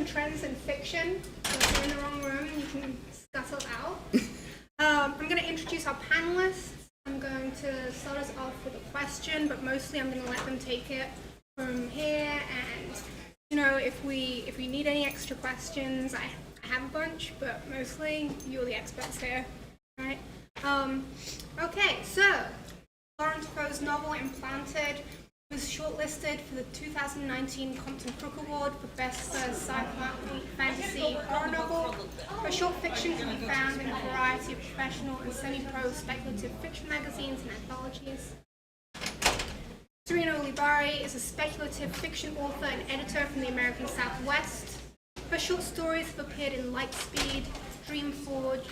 trends in fiction. So if you're in the wrong room, you can scuttle out. I'm going to introduce our panelists. I'm going to start us off with a question, but mostly I'm going to let them take it from here. And you know, if we need any extra questions, I have a bunch, but mostly you're the experts here, right? Okay, so Lauren Teffeau's novel Implanted was shortlisted for the 2019 Compton Crook Award for Best Sci-Fi Fantasy Horror Novel. Her short fiction can be found in a variety of professional and semi-pro speculative fiction magazines and anthologies. Sarena Ulibarri is a speculative fiction author and editor from the American Southwest. Her short stories have appeared in Lightspeed, Dreamforge,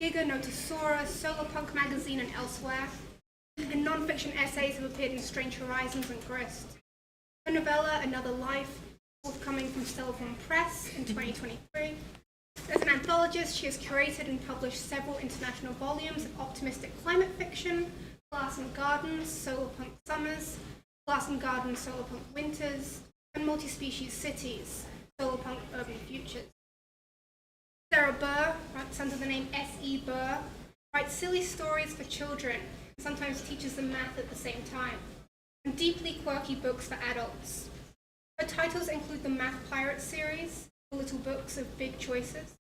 Giga Notosaurus, Solar Punk magazine, and elsewhere. And non-fiction essays have appeared in Strange Horizons and Grist. Her novella, Another Life, forthcoming from Stellarform Press in 2023. As an anthologist, she has curated and published several international volumes of optimistic climate fiction, Glass and Gardens, Solar Punk Summers, Glass and Gardens, Solar Punk Winters, and Multi-Species Cities, Solar Punk Urban Futures. Sarah Burr, under the name S.E. Burr, writes silly stories for children, and sometimes teaches them math at the same time, and deeply quirky books for adults. Her titles include the Math Pirate series, the Little Books of Big Choices,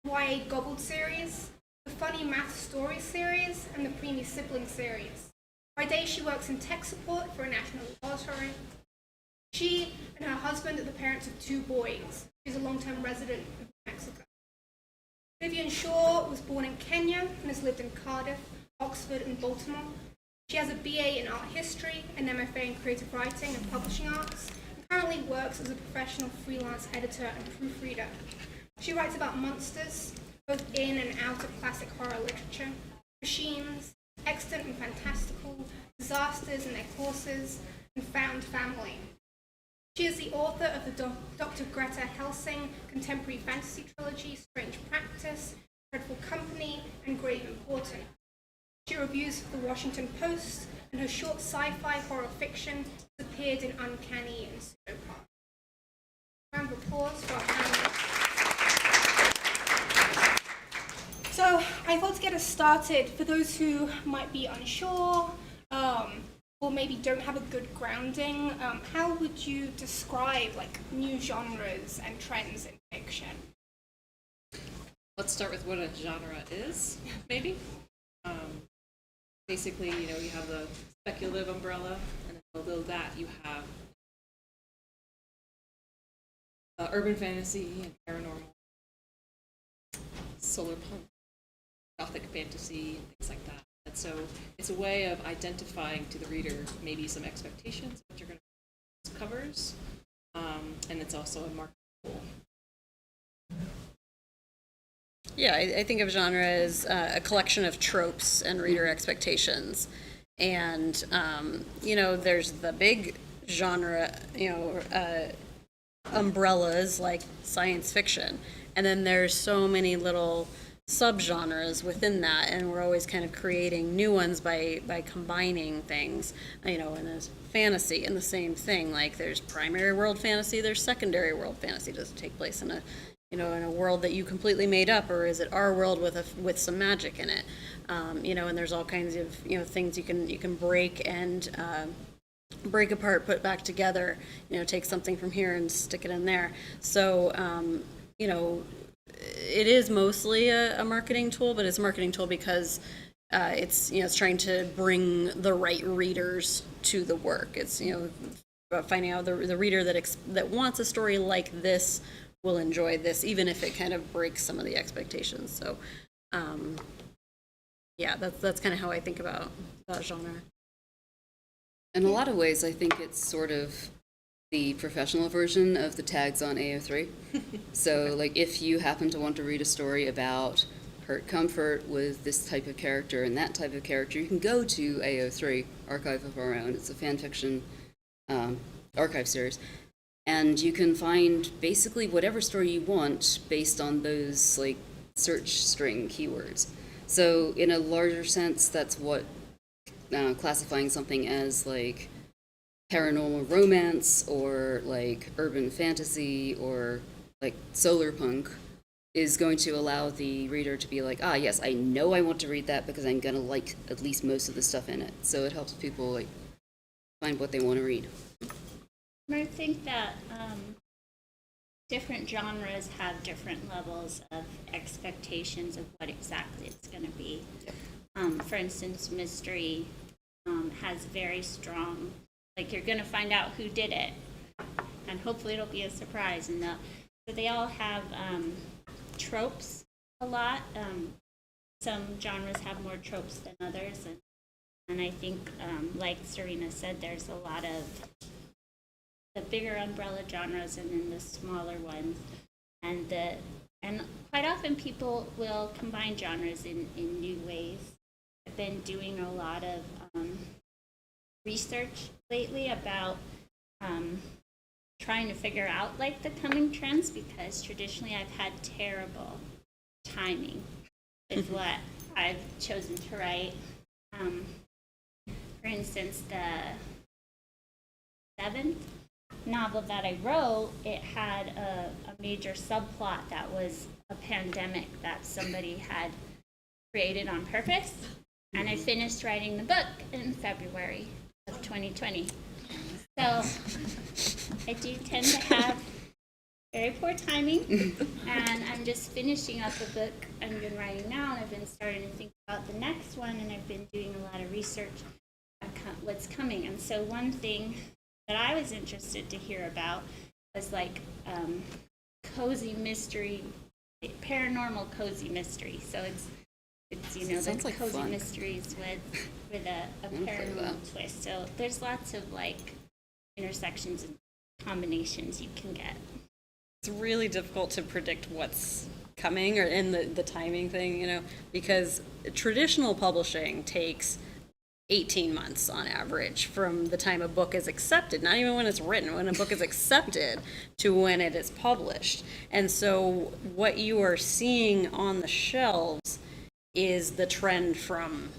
YA Gobbled series, the Funny Math Stories series, and the Preemie Sibling series. By day, she works in tech support for a national laboratory. She and her husband are the parents of 2 boys. She's a long-term resident of New Mexico. Vivian Shaw was born in Kenya and has lived in Cardiff, Oxford, and Baltimore. She has a BA in art history, an MFA in creative writing and publishing arts, and currently works as a professional freelance editor and proofreader. She writes about monsters, both in and out of classic horror literature, machines, extant and fantastical, disasters and their causes, and found family. She is the author of the Dr. Greta Helsing contemporary fantasy trilogy, Strange Practice, Dreadful Company, and Grave Important. She reviews for the Washington Post, and her short sci-fi horror fiction has appeared in Uncanny and Pseudopod. Round of applause for our panelists. So I thought to get us started, for those who might be unsure, or maybe don't have a good grounding, how would you describe new genres and trends in fiction? Let's start with what a genre is, maybe. Basically, you have the speculative umbrella, and below that you have urban fantasy and paranormal, solar punk, gothic fantasy, and things like that. And so it's a way of identifying to the reader maybe some expectations of what you're going to covers, and it's also a marketing tool. Yeah, I think of genre as a collection of tropes and reader expectations. And, there's the big genre, umbrellas like science fiction. And then there's so many little subgenres within that, and we're always kind of creating new ones by combining things, and there's fantasy and the same thing. Like there's primary world fantasy, there's secondary world fantasy. Does it take place in a in a world that you completely made up, or is it our world with some magic in it? And there's all kinds of things you can break and break apart, put back together. Take something from here and stick it in there. So it is mostly a marketing tool, but it's a marketing tool because it's trying to bring the right readers to the work. It's about finding out the reader that wants a story like this will enjoy this, even if it kind of breaks some of the expectations. So, that's kind of how I think about that genre. In a lot of ways, I think it's sort of the professional version of the tags on AO3. So, if you happen to want to read a story about hurt comfort with this type of character and that type of character, you can go to AO3, Archive of Our Own. It's a fan fiction archive series. And you can find basically whatever story you want based on those search string keywords. So in a larger sense, that's what classifying something as paranormal romance or urban fantasy or like solar punk, is going to allow the reader to be like, ah, yes, I know I want to read that because I'm gonna like at least most of the stuff in it. So it helps people like find what they want to read. I think that different genres have different levels of expectations of what exactly it's going to be. For instance, mystery has very strong, like you're going to find out who did it, and hopefully it'll be a surprise. And so they all have tropes a lot. Some genres have more tropes than others, and I think, like Sarena said, there's a lot of the bigger umbrella genres and then the smaller ones, and quite often people will combine genres in new ways. I've been doing a lot of research lately about trying to figure out like the coming trends, because traditionally I've had terrible timing with what I've chosen to write. For instance, the 7th novel that I wrote, it had a major subplot that was a pandemic that somebody had created on purpose, and I finished writing the book in February of 2020. So I do tend to have very poor timing, and I'm just finishing up a book I've been writing now, and I've been starting to think about the next one, and I've been doing a lot of research on what's coming. And so one thing that I was interested to hear about was like cozy mystery, paranormal cozy mystery. So it's you know, the like cozy fun. mysteries with a paranormal twist. So there's lots of like intersections and combinations you can get. It's really difficult to predict what's coming or in the timing thing, you know, because traditional publishing takes 18 months on average from the time a book is accepted, not even when it's written, when a book is accepted to when it is published. And so what you are seeing on the shelves is the trend from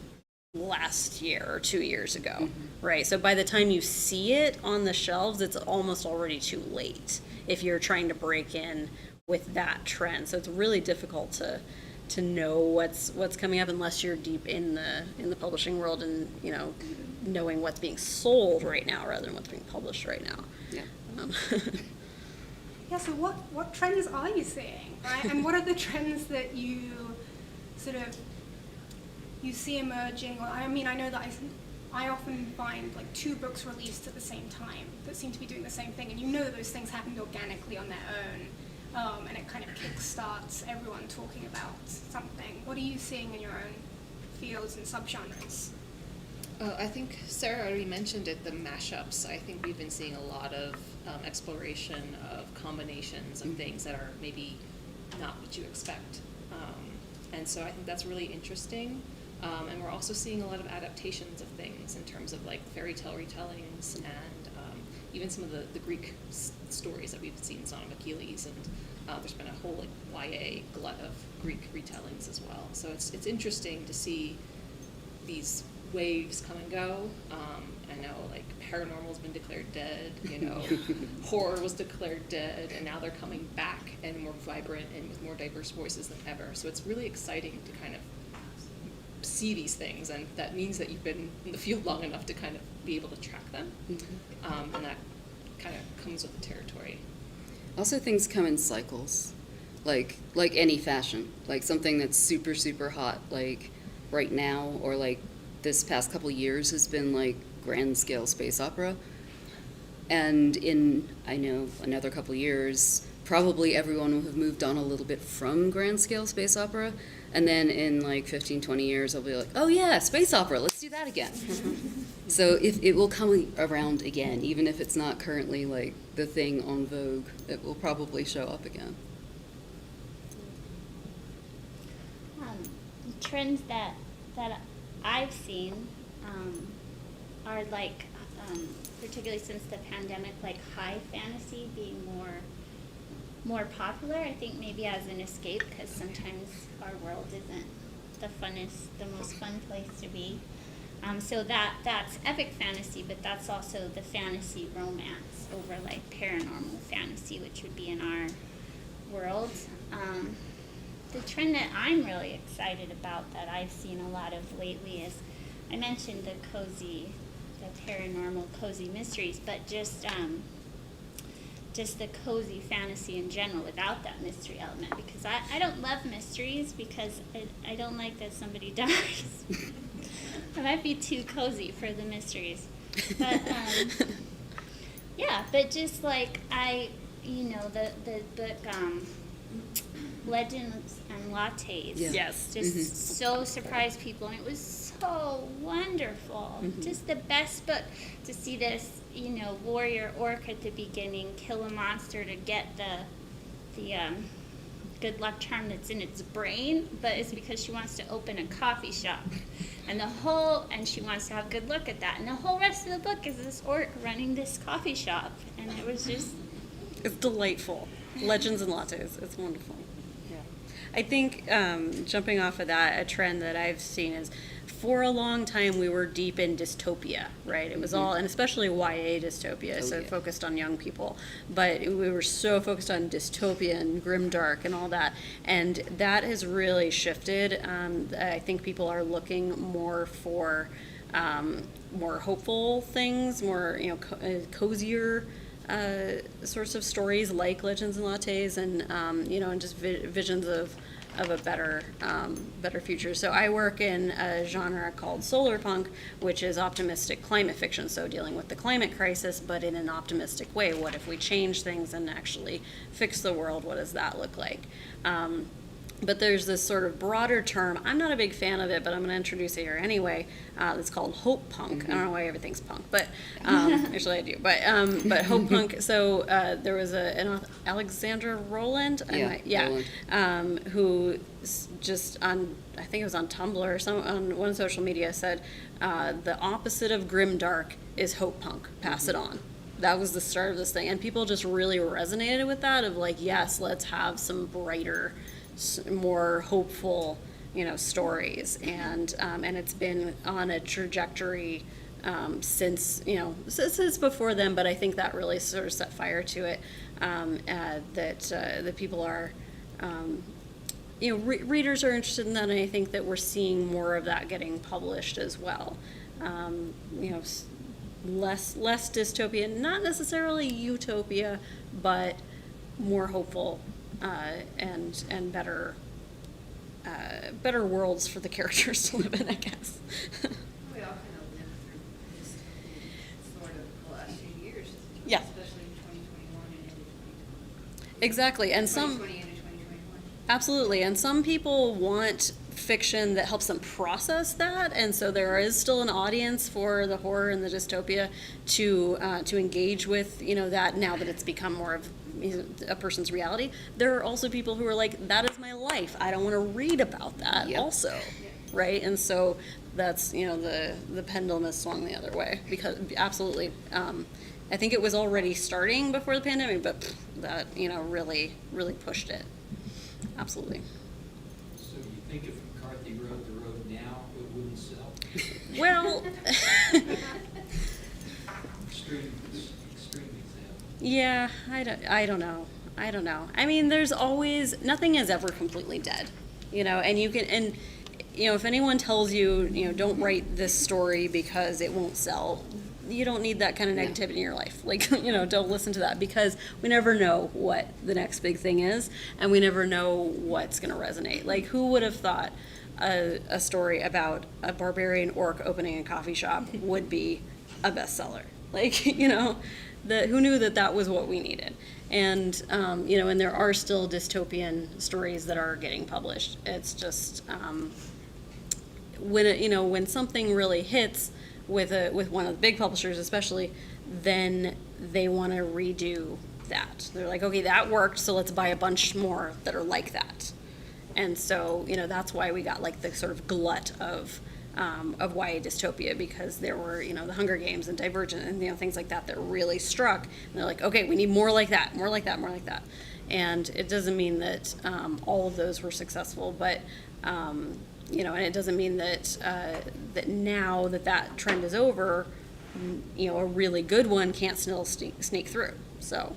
last year or 2 years ago, right? So by the time you see it on the shelves, it's almost already too late if you're trying to break in with that trend. So it's really difficult to know what's coming up unless you're deep in the publishing world and, you know, knowing what's being sold right now rather than what's being published right now. Yeah. Yeah, so what trends are you seeing, right? And what are the trends that you sort of you see emerging? Well, I mean, I know that I often find like 2 books released at the same time that seem to be doing the same thing, and you know that those things happened organically on their own, and it kind of kickstarts everyone talking about something. What are you seeing in your own fields and subgenres? I think Sarah already mentioned it, the mashups. I think we've been seeing a lot of exploration of combinations of things that are maybe not what you expect. And so I think that's really interesting. And we're also seeing a lot of adaptations of things in terms of like fairy tale retellings and even some of the Greek stories that we've seen, Song of Achilles, and there's been a whole like YA glut of Greek retellings as well. So it's interesting to see these waves come and go. I know like paranormal's been declared dead, you know, horror was declared dead, and now they're coming back and more vibrant and with more diverse voices than ever. So it's really exciting to kind of see these things, and that means that you've been in the field long enough to kind of be able to track them, and that kind of comes with the territory. Also, things come in cycles, like any fashion. Like something that's super, super hot, like right now, or like this past couple years has been like grand scale space opera. And in, I know, another couple years, probably everyone will have moved on a little bit from grand scale space opera. And then in like 15, 20 years, I'll be like, oh yeah, space opera, let's do that again. So if it will come around again, even if it's not currently like the thing on Vogue, it will probably show up again. Trends that I've seen are like, particularly since the pandemic, like high fantasy being more popular. I think maybe as an escape, because sometimes our world isn't the most fun place to be. So that's epic fantasy, but that's also the fantasy romance over like paranormal fantasy, which would be in our world. The trend that I'm really excited about that I've seen a lot of lately is, I mentioned the paranormal cozy mysteries, but just the cozy fantasy in general without that mystery element, because I don't love mysteries because I don't like that somebody dies. I might be too cozy for the mysteries. But yeah, but just like the book Legends and Lattes. Yeah. Yes. Just so surprised people, and it was so wonderful. Just the best book to see this, warrior orc at the beginning kill a monster to get the good luck charm that's in its brain, but it's because she wants to open a coffee shop, and she wants to have good luck at that. And the whole rest of the book is this orc running this coffee shop, and it was just It's delightful. Legends and lattes. It's wonderful. Yeah. I think jumping off of that, a trend that I've seen is for a long time we were deep in dystopia, right? It was all, and especially YA dystopia, so it focused on young people. But we were so focused on dystopia and grimdark and all that, and that has really shifted. I think people are looking more for more hopeful things, more cozier sorts of stories like Legends and Lattes, and and just visions of a better future. So I work in a genre called solar punk, which is optimistic climate fiction. So dealing with the climate crisis, but in an optimistic way. What if we change things and actually fix the world? What does that look like? But there's this sort of broader term. I'm not a big fan of it, but I'm going to introduce it here anyway. It's called hope punk. I don't know why everything's punk, but actually I do. But hope punk. So there was an Alexandra Rowland, Rowland. Who just on, I think it was on Tumblr or on one social media, said the opposite of grimdark is hope punk. Pass it on. That was the start of this thing, and people just really resonated with that. Of like, yes, let's have some brighter, more hopeful, stories, and it's been on a trajectory since before then. But I think that really sort of set fire to it. That people are, readers are interested in that, and I think that we're seeing more of that getting published as well. Less dystopia, not necessarily utopia, but more hopeful. And better worlds for the characters to live in, I guess. We all kind of lived through dystopian sort of the last few years. Yeah. Especially in 2021 and into 2020. Exactly, and 2020 into 2021. absolutely, and some people want fiction that helps them process that, and so there is still an audience for the horror and the dystopia to engage with that, now that it's become more of a person's reality. There are also people who are like, that is my life, I don't want to read about that. Yep. Also, right? And so that's the pendulum has swung the other way, because absolutely, I think it was already starting before the pandemic, but that really pushed it. Absolutely. So you think if McCarthy wrote the road now, it wouldn't sell? Well, Extreme example. yeah, I don't know. I mean, there's always, nothing is ever completely dead, and you can, and if anyone tells you, don't write this story because it won't sell, you don't need that kind of negativity in your life. Like, don't listen to that, because we never know what the next big thing is, and we never know what's going to resonate. Like, who would have thought a story about a barbarian orc opening a coffee shop would be a bestseller? Like, who knew that was what we needed? And, and there are still dystopian stories that are getting published. It's just, when something really hits with one of the big publishers especially, then they want to redo that. They're like, okay, that worked, so let's buy a bunch more that are like that. And so, that's why we got like the sort of glut of YA dystopia, because there were, the Hunger Games and Divergent and, things like that really struck. And they're like, okay, we need more like that, more like that, more like that. And it doesn't mean that all of those were successful, but, and it doesn't mean that that now that trend is over, a really good one can't still sneak through. So,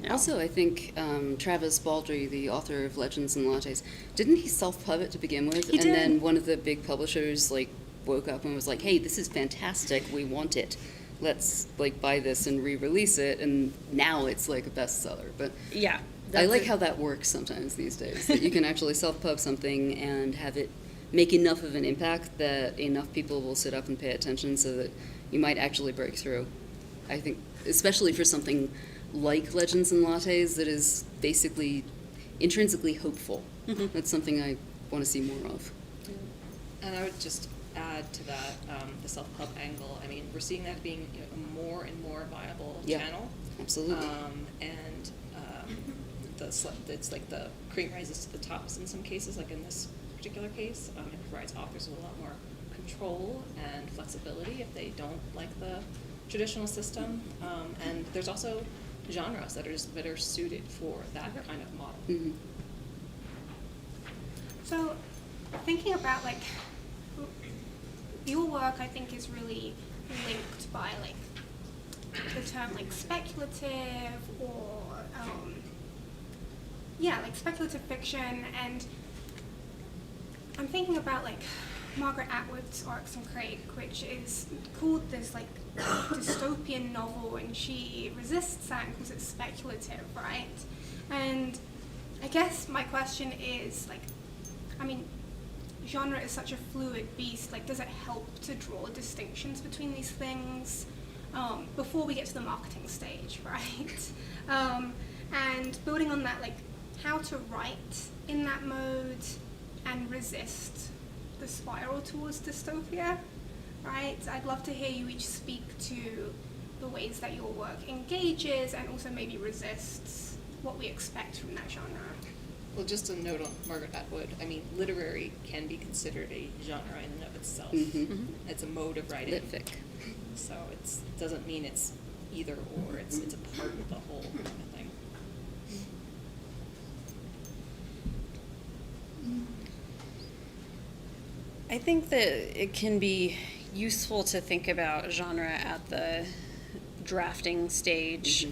know. Also, I think Travis Baldry, the author of Legends and Lattes, didn't he self-pub it to begin with? He and did. then one of the big publishers like woke up and was like, "Hey, this is fantastic. We want it. Let's like buy this and re-release it." And now it's like a bestseller. But Yeah. I like it. how that works sometimes these days. That you can actually self-pub something and have it make enough of an impact that enough people will sit up and pay attention, so that you might actually break through. I think, especially for something like Legends and Lattes that is basically intrinsically hopeful. That's something I want to see more of. And I would just add to that the self-pub angle. I mean, we're seeing that being a more and more viable Yeah. channel. Absolutely. And it's like the cream rises to the tops in some cases, like in this particular case. It provides authors with a lot more control and flexibility if they don't like the traditional system. And there's also genres that are suited for that kind of model. Mhm. So, thinking about like your work, I think is really linked by like the term like speculative or like speculative fiction, and I'm thinking about like Margaret Atwood's Oryx and Crake, which is called this like dystopian novel, and she resists that and calls it speculative, right? And I guess my question is like, I mean, genre is such a fluid beast, like does it help to draw distinctions between these things before we get to the marketing stage, right? And building on that, like how to write in that mode and resist the spiral towards dystopia, right? I'd love to hear you each speak to the ways that your work engages and also maybe resists what we expect from that genre. Well, just a note on Margaret Atwood. I mean, literary can be considered a genre in and of itself. Mhm. It's a mode of writing. Litfic. So it doesn't mean it's either or. It's a part of the whole kind of thing. I think that it can be useful to think about genre at the drafting stage,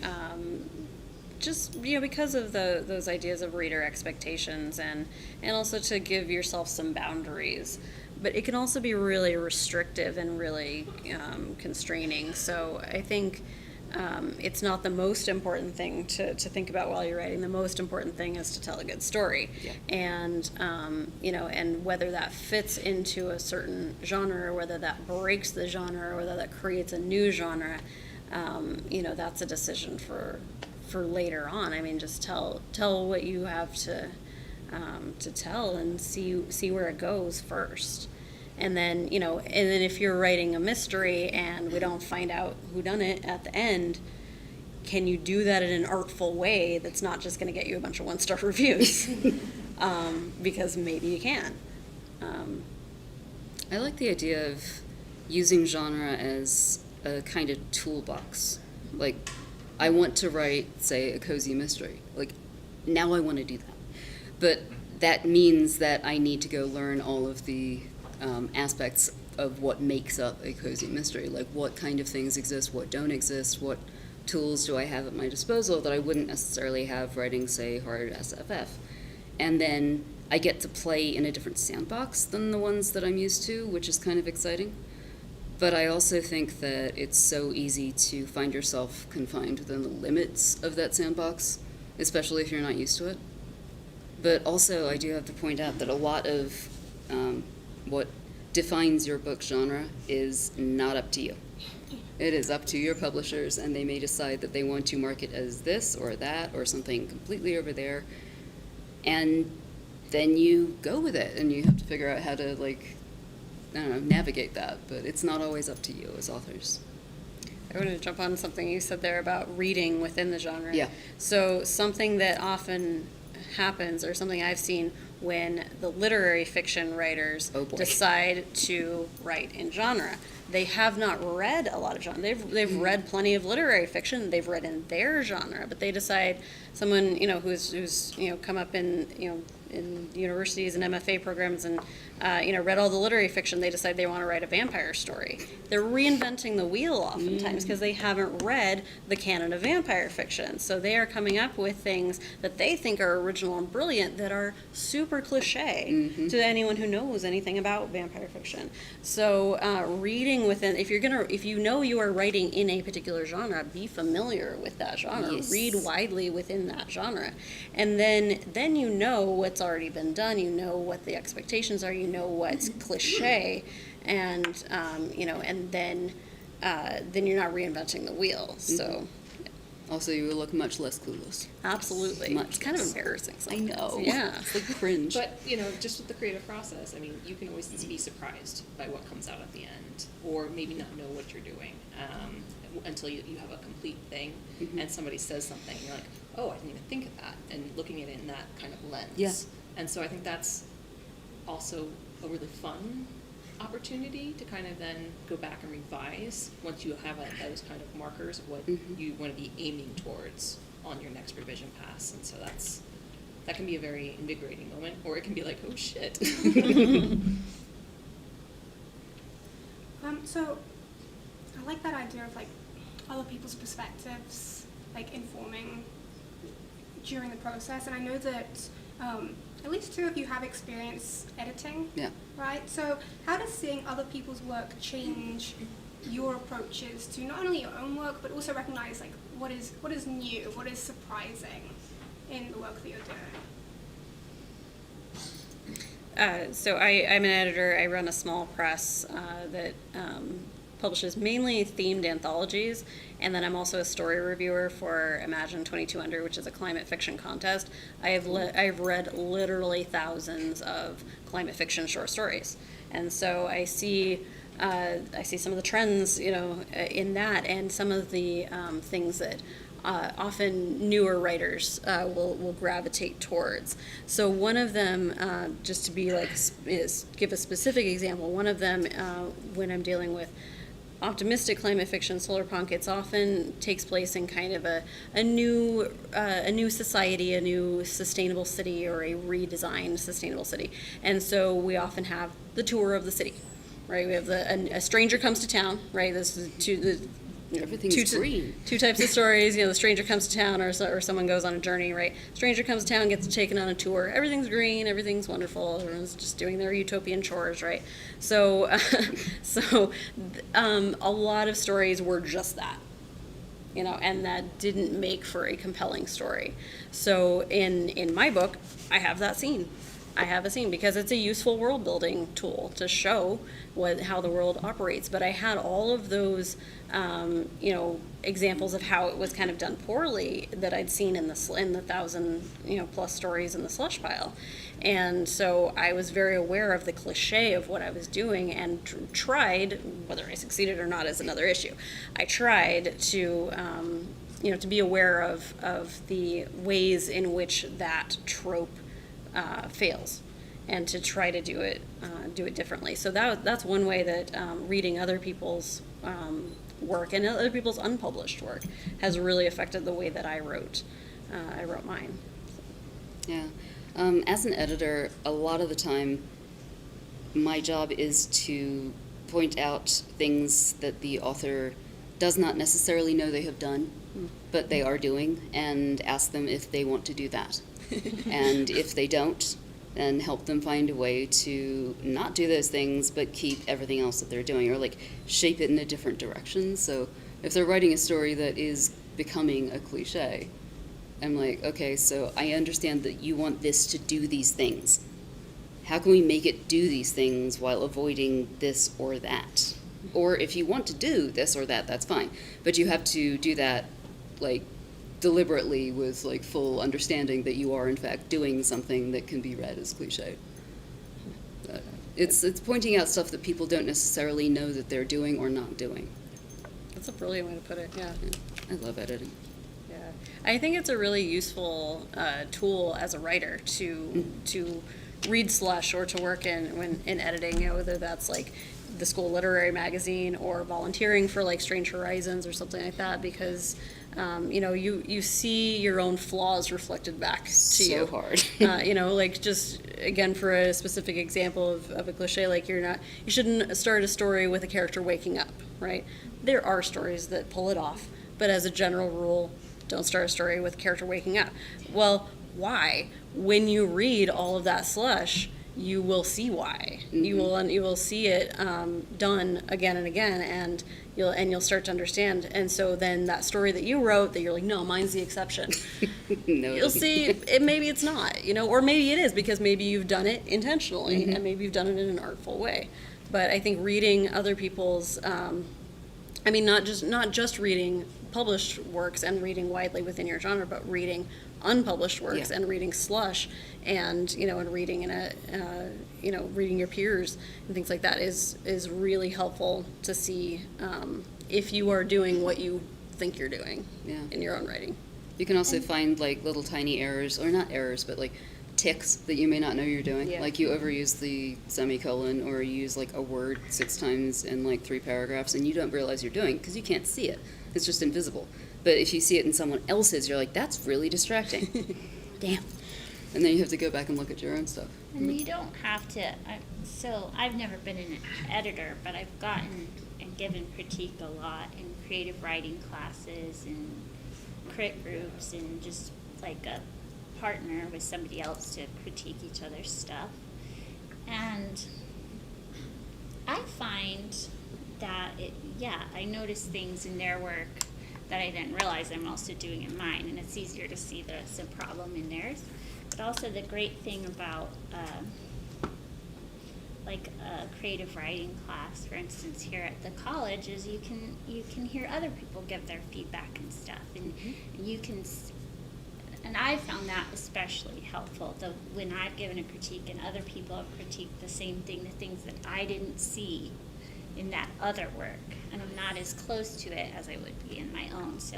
just because of those ideas of reader expectations, and also to give yourself some boundaries. But it can also be really restrictive and really constraining. So I think it's not the most important thing to think about while you're writing. The most important thing is to tell a good story. Yeah. And, and whether that fits into a certain genre, or whether that breaks the genre, or whether that creates a new genre, that's a decision for later on. I mean, just tell what you have to tell, and see where it goes first. And then, if you're writing a mystery and we don't find out whodunit at the end, can you do that in an artful way that's not just going to get you a bunch of one-star reviews? Because maybe you can. I like the idea of using genre as a kind of toolbox. Like, I want to write, say, a cozy mystery. Like, now I want to do that. But that means that I need to go learn all of the aspects of what makes up a cozy mystery. Like, what kind of things exist, what don't exist, what tools do I have at my disposal that I wouldn't necessarily have writing, say, hard SFF. And then I get to play in a different sandbox than the ones that I'm used to, which is kind of exciting. But I also think that it's so easy to find yourself confined within the limits of that sandbox, especially if you're not used to it. But also, I do have to point out that a lot of what defines your book genre is not up to you. It is up to your publishers, and they may decide that they want to market as this or that or something completely over there. And then you go with it, and you have to figure out how to, navigate that. But it's not always up to you as authors. I want to jump on something you said there about reading within the genre. Yeah. So something that often happens, or something I've seen when the literary fiction writers Oh boy. decide to write in genre, they have not read a lot of genre. They've read plenty of literary fiction. They've read in their genre, but they decide, someone, you know, who's you know, come up in, you know, in universities and MFA programs and, you know, read all the literary fiction, they decide they want to write a vampire story. They're reinventing the wheel oftentimes because they haven't read the canon of vampire fiction. So they are coming up with things that they think are original and brilliant that are super cliche to anyone who knows anything about vampire fiction. So reading within, if you know you are writing in a particular genre, be familiar with that genre. Yes. Read widely within that genre. And then you know what's already been done, you know what the expectations are, you know what's cliche, and you know, and then you're not reinventing the wheel. So Also, you will look much less clueless. absolutely, Much it's kind of less. embarrassing. I know. Yeah. It's like cringe. But, you know, just with the creative process, I mean, you can always be surprised by what comes out at the end, or maybe not know what you're doing until you have a complete thing, and somebody says something, and you're like, oh, I didn't even think of that, and looking at it in that kind of lens. Yeah. And so I think that's also a really fun opportunity to kind of then go back and revise once you have those kind of markers of what you want to be aiming towards on your next revision pass. And so that can be a very invigorating moment, or it can be like, oh shit. So I like that idea of like other people's perspectives, like informing during the process. And I know that at least two of you have experience editing, Yeah. right? So how does seeing other people's work change your approaches to not only your own work, but also recognize like what is new, what is surprising in the work that you're doing? So I'm an editor. I run a small press that publishes mainly themed anthologies, and then I'm also a story reviewer for Imagine 22 Under, which is a climate fiction contest. I've read literally thousands of climate fiction short stories, and so I see some of the trends, you know, in that, and some of the things that often newer writers will gravitate towards. So one of them, just to be like, give a specific example, one of them, when I'm dealing with optimistic climate fiction, solar punk, it's often takes place in kind of a new society, a new sustainable city, or a redesigned sustainable city. And so we often have the tour of the city, right? We have a stranger comes to town, right? This is Everything's green. Two types of stories. You know, the stranger comes to town, or someone goes on a journey, right? Stranger comes to town, gets taken on a tour. Everything's green, everything's wonderful. Everyone's just doing their utopian chores, right? So, a lot of stories were just that, you know, and that didn't make for a compelling story. So, in my book, I have that scene. I have a scene because it's a useful world building tool to show how the world operates. But I had all of those, you know, examples of how it was kind of done poorly that I'd seen in the 1,000, you know, plus stories in the slush pile. And so I was very aware of the cliche of what I was doing and tried, whether I succeeded or not is another issue. I tried to, you know, to be aware of the ways in which that trope fails, and to try to do it differently. So that's one way that reading other people's work and other people's unpublished work has really affected the way that I wrote mine. Yeah. As an editor, a lot of the time, my job is to point out things that the author does not necessarily know they have done, but they are doing, and ask them if they want to do that. And if they don't, then help them find a way to not do those things, but keep everything else that they're doing, or like shape it in a different direction. So if they're writing a story that is becoming a cliche, I'm like, okay, so I understand that you want this to do these things. How can we make it do these things while avoiding this or that? Or if you want to do this or that, that's fine. But you have to do that, like, deliberately with, like, full understanding that you are, in fact, doing something that can be read as cliche. But it's pointing out stuff that people don't necessarily know that they're doing or not doing. That's a brilliant way to put it, yeah. I love editing. Yeah, I think it's a really useful tool as a writer to read slush or to work in editing. You know, whether that's like the school literary magazine or volunteering for like Strange Horizons or something like that, because you know, you see your own flaws reflected back to you. So hard. You know, like just again for a specific example of a cliche, like you shouldn't start a story with a character waking up, right? There are stories that pull it off, but as a general rule, don't start a story with a character waking up. Well, why? When you read all of that slush, you will see why. You will see it done again and again, and you'll start to understand. And so then that story that you wrote that you're like, no, mine's the exception. No. You'll see it, maybe it's not, you know, or maybe it is because maybe you've done it intentionally and maybe you've done it in an artful way. But I think reading other people's, I mean, not just reading published works and reading widely within your genre, but reading unpublished works and reading slush, and you know, and reading in a you know, reading your peers and things like that is really helpful to see if you are doing what you think you're doing in your own writing. You can also find like little tiny errors, or not errors, but like ticks that you may not know you're doing. Yeah. Like you overuse the semicolon, or you use like a word 6 times in like 3 paragraphs, and you don't realize you're doing it because you can't see it. It's just invisible. But if you see it in someone else's, you're like, that's really distracting. Damn. And then you have to go back and look at your own stuff. And you don't have to, so I've never been an editor, but I've gotten and given critique a lot in creative writing classes and crit groups, and just like a partner with somebody else to critique each other's stuff. And I find that I notice things in their work that I didn't realize I'm also doing in mine, and it's easier to see there's a problem in theirs. But also the great thing about like a creative writing class, for instance, here at the college, is you can hear other people give their feedback and stuff, and you can. And I found that especially helpful. When I've given a critique and other people have critiqued the same thing, the things that I didn't see in that other work, and I'm not as close to it as I would be in my own. So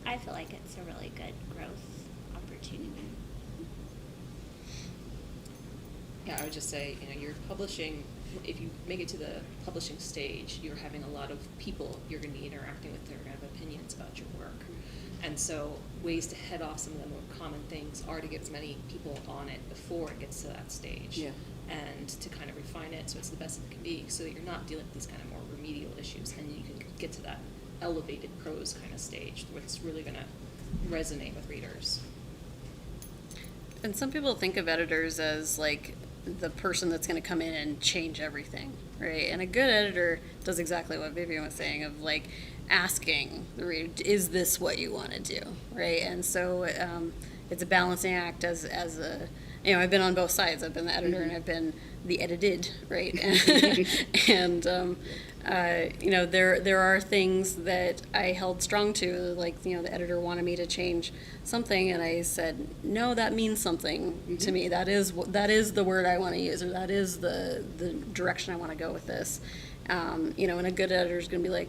I feel like it's a really good growth opportunity. Yeah, I would just say, you know, you're publishing, if you make it to the publishing stage, you're having a lot of people you're going to be interacting with that are going to have opinions about your work. And so ways to head off some of the more common things are to get as many people on it before it gets to that stage. Yeah. And to kind of refine it so it's the best it can be, so that you're not dealing with these kind of more remedial issues, and you can get to that elevated prose kind of stage where it's really going to resonate with readers. And some people think of editors as like the person that's going to come in and change everything, right? And a good editor does exactly what Vivian was saying, of like asking the reader, is this what you want to do, right? And so it's a balancing act as a, you know, I've been on both sides. I've been the editor and I've been the edited, right? And you know, there are things that I held strong to, like, you know, the editor wanted me to change something, and I said, no, that means something to me. That is the word I want to use, or that is the direction I want to go with this. You know, and a good editor is going to be like,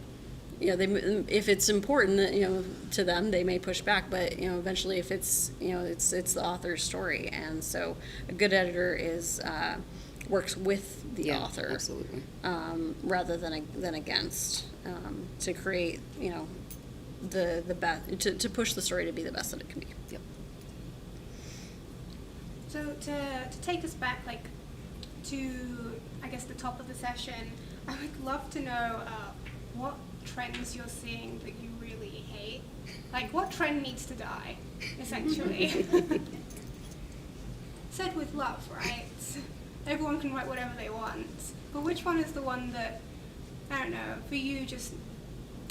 you know, if it's important, you know, to them, they may push back, but, you know, eventually if it's, you know, it's the author's story. And so a good editor is works with the author, absolutely, rather than against, to create, you know, the best, to push the story to be the best that it can be. Yep. So to take us back, like, to, I guess, the top of the session, I would love to know what trends you're seeing that you really hate. Like, what trend needs to die, essentially? Said with love, right? Everyone can write whatever they want. But which one is the one that, I don't know, for you just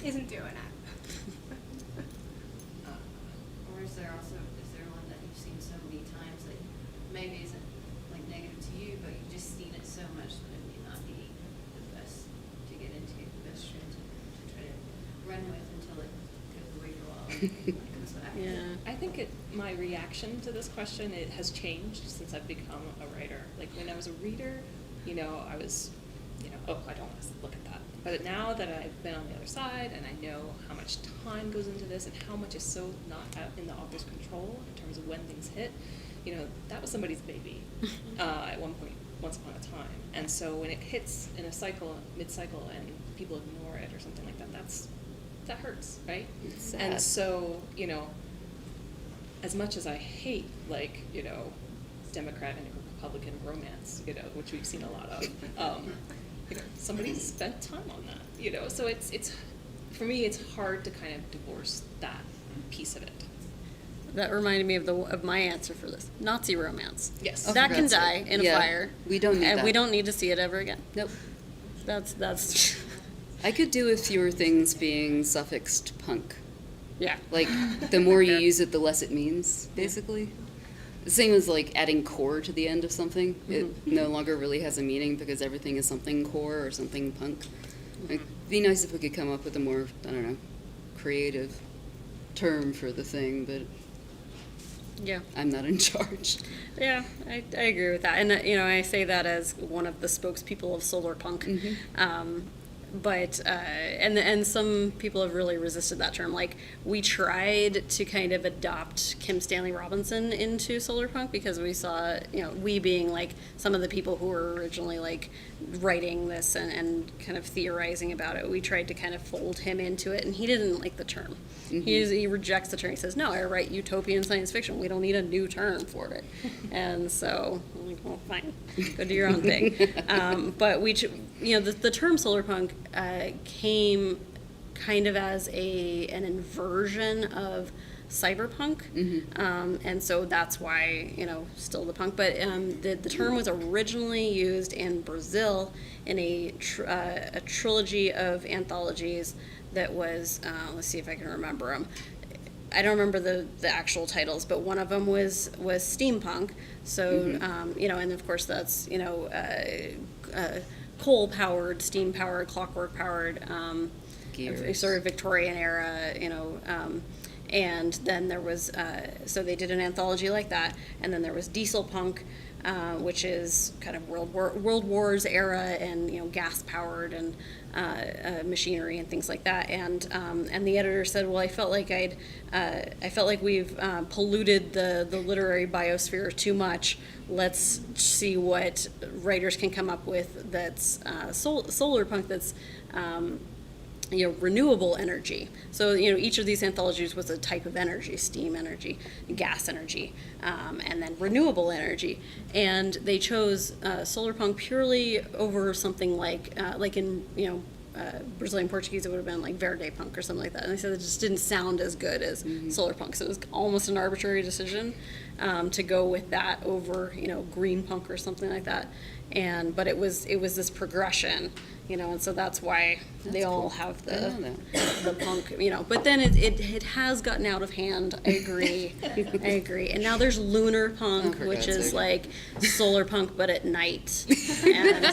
isn't doing it? Or is there one that you've seen so many times that maybe isn't like negative to you, but you've just seen it so much that it may not be the best to get into, the best trend to try to run with until it goes away for a while and comes back? Yeah. I think my reaction to this question, it has changed since I've become a writer. Like when I was a reader, you know, I was, you know, oh, I don't want to look at that. But now that I've been on the other side and I know how much time goes into this and how much is so not out in the author's control in terms of when things hit, you know, that was somebody's baby at one point. once upon a time. And so when it hits in a cycle, mid-cycle, and people ignore it or something like that, that hurts, right? It's sad. And so, as much as I hate, Democrat and Republican romance, which we've seen a lot of, somebody spent time on that, so it's for me, it's hard to kind of divorce that piece of it. That reminded me of my answer for this. Nazi romance. Yes. Oh, That for can God's die sake. in a Yeah, fire. we don't need and that. we don't need to see it ever again. Nope. That's I could do with fewer things being suffixed punk. yeah. Like, the more you use it, the less it means, basically. The same as, like, adding core to the end of something. It no longer really has a meaning because everything is something core or something punk. Like, it'd be nice if we could come up with a more, I don't know, creative term for the thing, but Yeah. I'm not in charge. Yeah, I agree with that. And, I say that as one of the spokespeople of solar punk. But and some people have really resisted that term. Like, we tried to kind of adopt Kim Stanley Robinson into solar punk because we saw, we being like some of the people who were originally like writing this and kind of theorizing about it, we tried to kind of fold him into it, and he didn't like the term. He rejects the term. He says, no, I write utopian science fiction. We don't need a new term for it. And so I'm like, well, fine, go do your own thing. But the term solar punk came kind of as an inversion of cyberpunk, and so that's why still the punk. But the term was originally used in Brazil in a trilogy of anthologies that was let's see if I can remember them. I don't remember the actual titles, but one of them was steampunk. So and of course that's coal powered, steam powered, clockwork powered, sort of Victorian era, and then there was so they did an anthology like that, and then there was diesel punk, which is kind of World Wars era and gas powered and machinery and things like that, and the editor said, well, I felt like we've polluted the literary biosphere too much. Let's see what writers can come up with that's solar punk that's renewable energy. So each of these anthologies was a type of energy: steam energy, gas energy, and then renewable energy. And they chose solar punk purely over something like in Brazilian Portuguese it would have been like verde punk or something like that. And they said it just didn't sound as good as solar punk. So it was almost an arbitrary decision to go with that over green punk or something like that. But it was this progression. And so that's why they all have the punk, But then it has gotten out of hand. I agree. I agree. And now there's lunar punk, which God's is sake. like solar punk but at night, and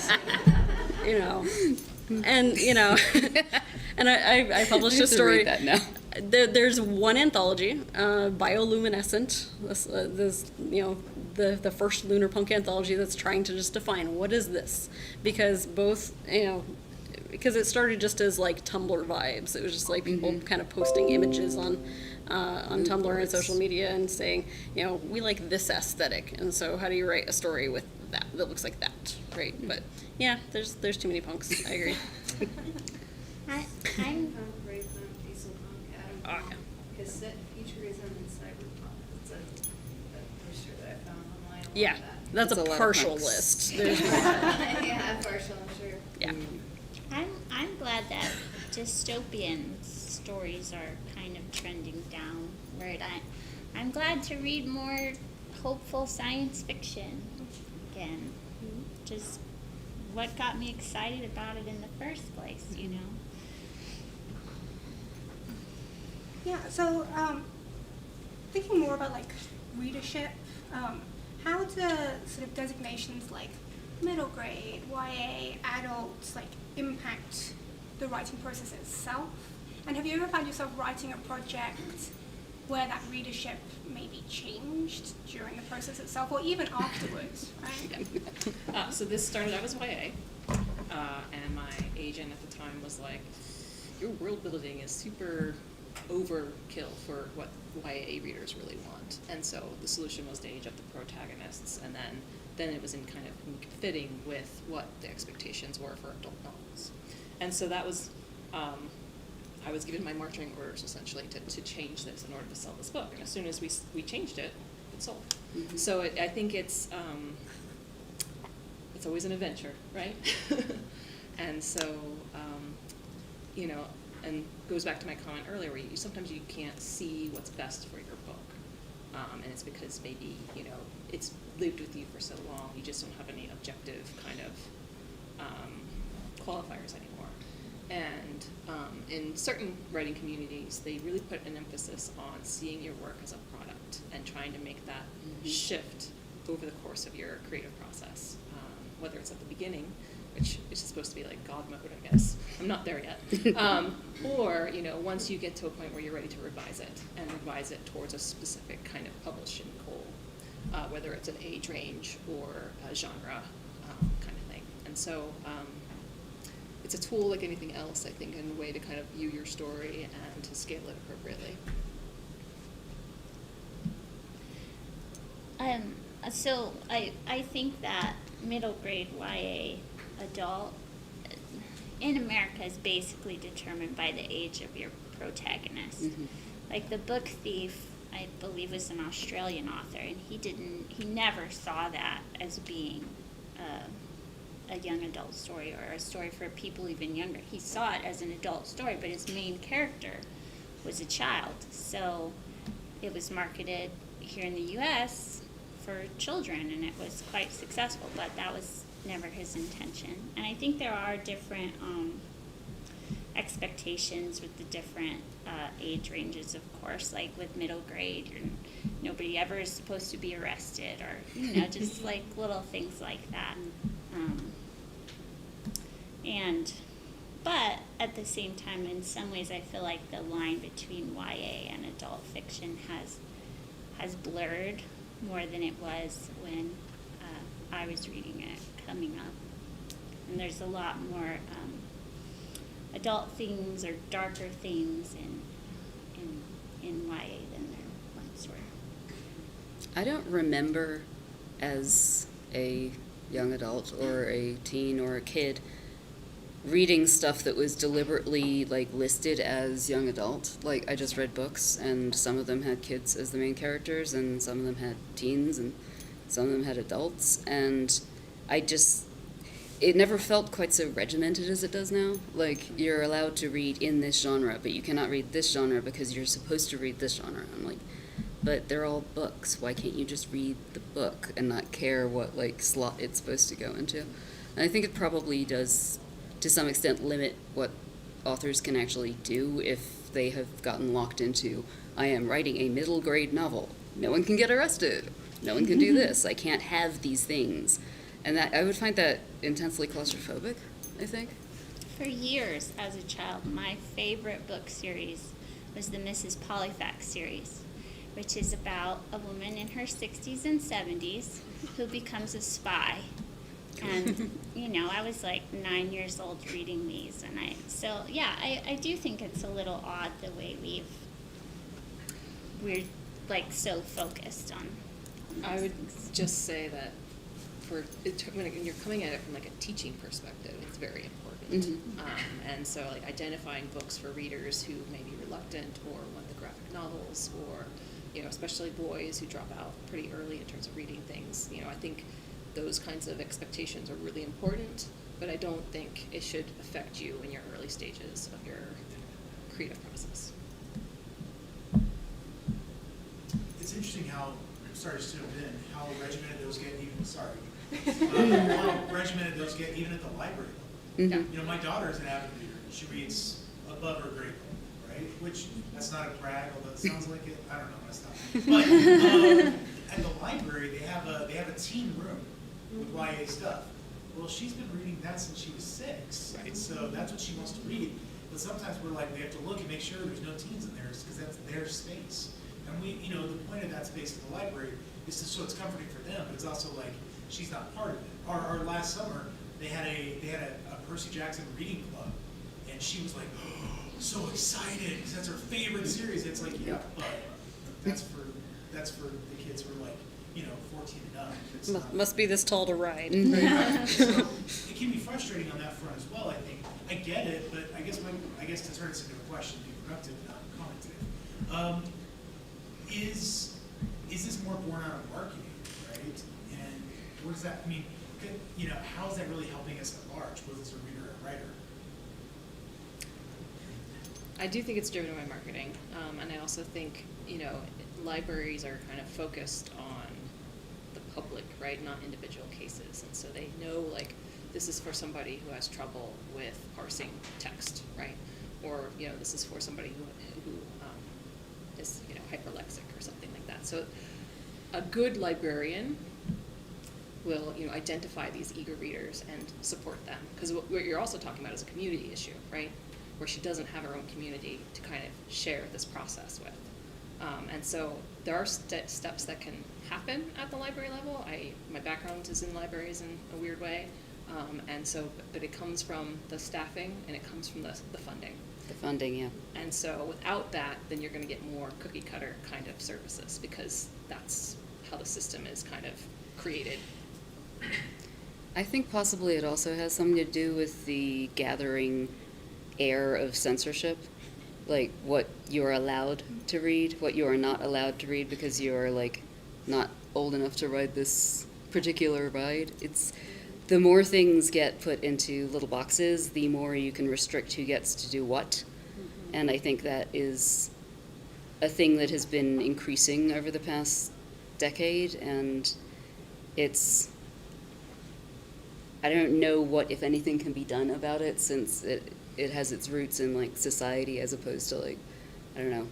and I published a story. Read that now. There's one anthology, Bioluminescent. This the first lunar punk anthology that's trying to just define what is this, because because it started just as like Tumblr vibes. It was just like people kind of posting images on Tumblr and social media and saying, we like this aesthetic, and so how do you write a story with that looks like that, right? But yeah, there's too many punks. I agree. I'm Brave punk, diesel punk, atom punk, cassette futurism, and cyberpunk. It's a poster that I found online. Yeah, that's That's a a lot of partial punks. list. There's Yeah, partial, I'm sure. yeah. I'm glad that dystopian stories are kind of trending downward. I'm glad to read more hopeful science fiction again. Just what got me excited about it in the first place, Yeah, so thinking more about like readership, how do sort of designations like middle grade, YA, adults like impact the writing process itself? And have you ever found yourself writing a project where that readership maybe changed during the process itself or even afterwards, right? So this started, I was YA, and my agent at the time was like, your world building is super overkill for what YA readers really want. And so the solution was to age up the protagonists, and then it was in kind of fitting with what the expectations were for adult novels. And so that was, I was given my marching orders essentially to change this in order to sell this book. And as soon as we changed it, it sold. Mm-hmm. So I think it's always an adventure, right? And so, you know, and goes back to my comment earlier, where sometimes you can't see what's best for your book. And it's because maybe, you know, it's lived with you for so long, you just don't have any objective kind of qualifiers anymore. And in certain writing communities, they really put an emphasis on seeing your work as a product and trying to make that shift over the course of your creative process, whether it's at the beginning, which is supposed to be like God mode, I guess. I'm not there yet. Or, you know, once you get to a point where you're ready to revise it, and revise it towards a specific kind of publishing goal, whether it's an age range or a genre kind of thing. And so it's a tool like anything else, I think, in a way to kind of view your story and to scale it appropriately. So I think that middle grade YA adult in America is basically determined by the age of your protagonist. Mm-hmm. Like The Book Thief, I believe, was an Australian author, and he never saw that as being a young adult story or a story for people even younger. He saw it as an adult story, but his main character was a child. So it was marketed here in the U.S. for children, and it was quite successful, but that was never his intention. And I think there are different expectations with the different age ranges, of course. Like with middle grade, nobody ever is supposed to be arrested, or just like little things like that. But at the same time, in some ways, I feel like the line between YA and adult fiction has blurred more than it was when I was reading it coming up. And there's a lot more adult themes or darker themes in YA than there once were. I don't remember as a young adult or a teen or a kid reading stuff that was deliberately like listed as young adult. Like, I just read books, and some of them had kids as the main characters, and some of them had teens, and some of them had adults, and it never felt quite so regimented as it does now. Like, you're allowed to read in this genre, but you cannot read this genre because you're supposed to read this genre. I'm like, but they're all books. Why can't you just read the book and not care what like slot it's supposed to go into? And I think it probably does, to some extent, limit what authors can actually do if they have gotten locked into, I am writing a middle grade novel. No one can get arrested. No one can do this. I can't have these things. And that I would find that intensely claustrophobic, I think. For years as a child, my favorite book series was the Mrs. Polyfax series, which is about a woman in her 60s and 70s who becomes a spy. And, I was like 9 years old reading these. And I do think it's a little odd the way we're like so focused on I would things. just say that when you're coming at it from like a teaching perspective, it's very important. Mm-hmm. And so like identifying books for readers who may be reluctant or want the graphic novels, or especially boys who drop out pretty early in terms of reading things. I think those kinds of expectations are really important, but I don't think it should affect you in your early stages of your creative process. It's interesting how regimented those get even at the library level. Mm-hmm. My daughter is an avid reader. She reads above her grade level, right? Which, that's not a brag, although it sounds like it. I don't know, that's not. But at the library, they have a teen room with YA stuff. Well, she's been reading that since she was 6, right? So that's what she wants to read. But sometimes we have to look and make sure there's no teens in there, because that's their space. And the point of that space at the library is so it's comforting for them, but it's also like she's not part of it. Our last summer, they had a Percy Jackson reading club, and she was like so excited because that's her favorite series. It's like, yeah, but that's for the kids who are like, 14 and up. It's not, Must be this tall to ride. right. So it can be frustrating on that front as well. I think I get it, but I guess to turn this into a question, be productive, not commentative. Is this more born out of marketing, right? And what does that mean? How is that really helping us at large, both as a reader and writer? I do think it's driven by marketing, and I also think, libraries are kind of focused on the public, right, not individual cases, and so they know, like, this is for somebody who has trouble with parsing text, right, or, this is for somebody who is, hyperlexic or something like that. So a good librarian will, identify these eager readers and support them, because what you're also talking about is a community issue, right, where she doesn't have her own community to kind of share this process with. And so there are steps that can happen at the library level. My background is in libraries in a weird way, and so, but it comes from the staffing and it comes from the funding. The funding, yeah. And so without that, then you're going to get more cookie cutter kind of services, because that's how the system is kind of created. I think possibly it also has something to do with the gathering air of censorship, like what you're allowed to read, what you are not allowed to read because you're like not old enough to ride this particular ride. It's the more things get put into little boxes, the more you can restrict who gets to do what. And I think that is a thing that has been increasing over the past decade, and I don't know what, if anything, can be done about it, since it has its roots in like society as opposed to like, I don't know,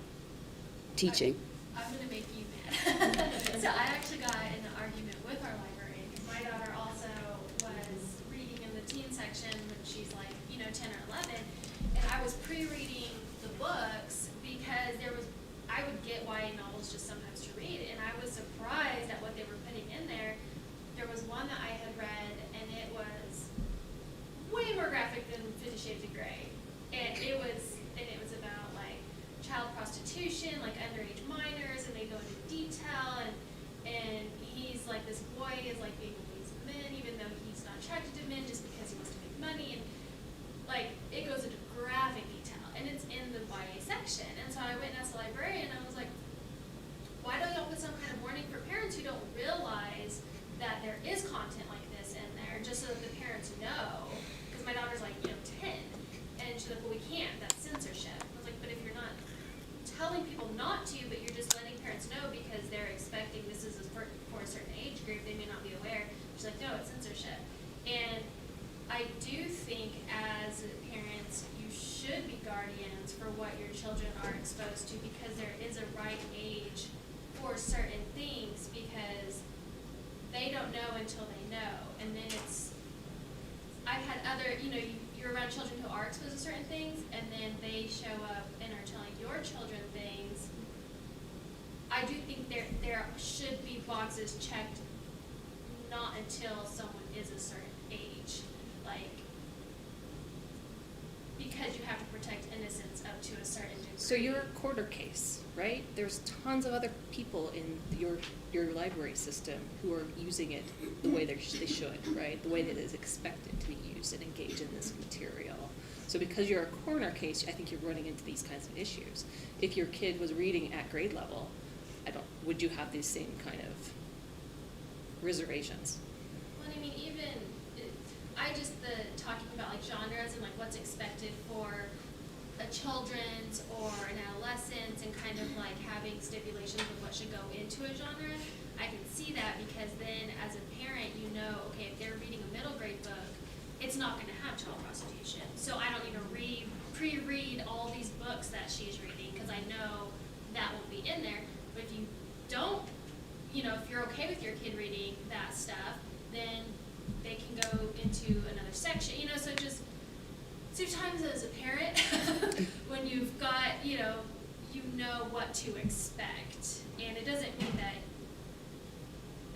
teaching. I'm gonna make you mad. So I actually got in an argument with our librarian. My daughter also was reading in the teen section when she's like, 10 or 11, and I was pre-reading the books because I would get YA novels just sometimes to read, and I was surprised at what they were putting in there. There was one that I had read, and it was way more graphic than 50 Shades of Grey. And it was about like child prostitution, like underage minors, and they go into detail, and he's like, this boy is like being abused men, even though he's not attracted to men, just because he wants to make money, and like it goes into graphic detail, and it's in the YA section. And so I went and asked the librarian, and I was like, why don't y'all put some kind of warning for parents who don't realize that there is content like this in there, just so that the parents know? Because my daughter's like, 10, and she's like, well, we can't, that's censorship. I was like, but if you're not telling people not to, but you're just letting parents know because they're expecting this is for a certain age group, they may not be aware. She's like, no, it's censorship. And I do think as parents, you should be guardians for what your children are exposed to, because there is a right age for certain things, because they don't know until they know. And then I've had other, you're around children who are exposed to certain things, and then they show up and are telling your children things. I do think there should be boxes checked, not until someone is a certain age, because you have to protect innocence up to a certain degree. So you're a quarter case, right? There's tons of other people in your library system who are using it the way they should, right? The way that it is expected to be used and engage in this material. So because you're a corner case, I think you're running into these kinds of issues. If your kid was reading at grade level, would you have these same kind of reservations? Well, I mean, the talking about like genres and like what's expected for a children's or an adolescent's, and kind of like having stipulations of what should go into a genre, I can see that, because then as a parent, okay, if they're reading a middle grade book, it's not going to have child prostitution. So I don't need to pre-read all these books that she's reading, because I know that won't be in there. But if you don't, if you're okay with your kid reading that stuff, then they can go into another section, so just sometimes as a parent, when you've got, you know what to expect. And it doesn't mean that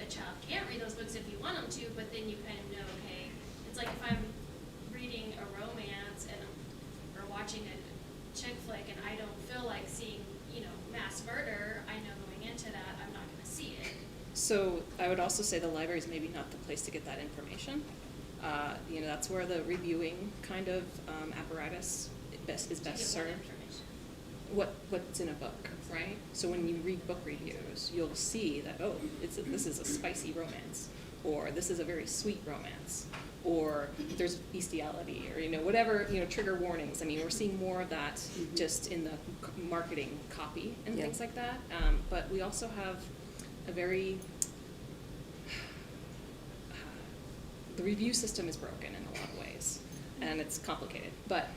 a child can't read those books if you want them to, but then you kind of know, okay, it's like if I'm reading a romance or watching a chick flick and I don't feel like seeing, you know, mass murder, I know going into that I'm not going to see it. So I would also say the library is maybe not the place to get that information. You know, that's where the reviewing kind of apparatus is best served. What's in a book, right? So when you read book reviews, you'll see that, oh, this is a spicy romance, or this is a very sweet romance, or there's bestiality, or, you know, whatever, you know, trigger warnings. I mean, we're seeing more of that just in the marketing copy and things like that. But we also have a very, the review system is broken in a lot of ways, and it's complicated. But